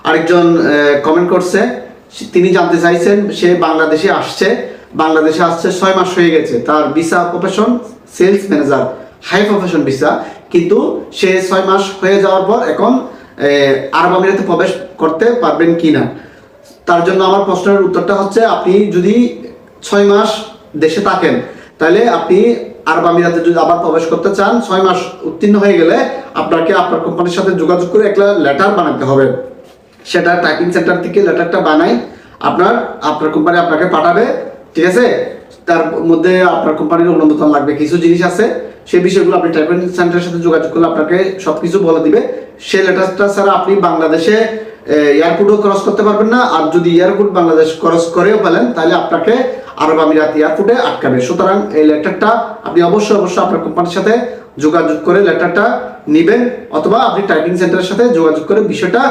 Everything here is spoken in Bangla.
আরেকজন কমেন্ট করছে, তিনি জানতে চাইছেন সে বাংলাদেশে আসছে 6 মাস হয়ে গেছে, তার visa profession sales manager, high profession visa, কিন্তু সে 6 মাস হয়ে যাওয়ার পর এখন আরব আমিরাতে প্রবেশ করতে পারবেন কিনা। তার জন্য আমার প্রশ্নের উত্তরটা হচ্ছে, আপনি যদি 6 মাস দেশে থাকেন তাহলে আপনি আরব আমিরাতে যদি আবার প্রবেশ করতে চান, 6 মাস উত্তীর্ণ হয়ে গেলে আপনাকে আপনার কোম্পানির সাথে যোগাযোগ করে একটা লেটার বানাতে হবে। সেটা টাইপিং সেন্টার থেকে লেটারটা বানাই আপনার কোম্পানি আপনাকে পাঠাবে, ঠিক আছে। তার মধ্যে আপনার কোম্পানির অনুমোদন লাগবে, কিছু জিনিস আছে, সেই বিষয়গুলো আপনি টাইপিং সেন্টারের সাথে যোগাযোগ করলে আপনাকে সবকিছু বলে দিবে। সেই লেটারটা ছাড়া আপনি বাংলাদেশে এয়ারপোর্টও ক্রস করতে পারবেন না, আর যদি এয়ারপোর্ট বাংলাদেশ ক্রস করেও পেলেন তাহলে আপনাকে আরব আমিরাত এয়ারপোর্টে আটকাবে। সুতরাং এই লেটারটা আপনি অবশ্যই আপনার কোম্পানির সাথে যোগাযোগ করে লেটারটা নেবেন, অথবা আপনি টাইপিং সেন্টারের সাথে যোগাযোগ করে বিষয়টা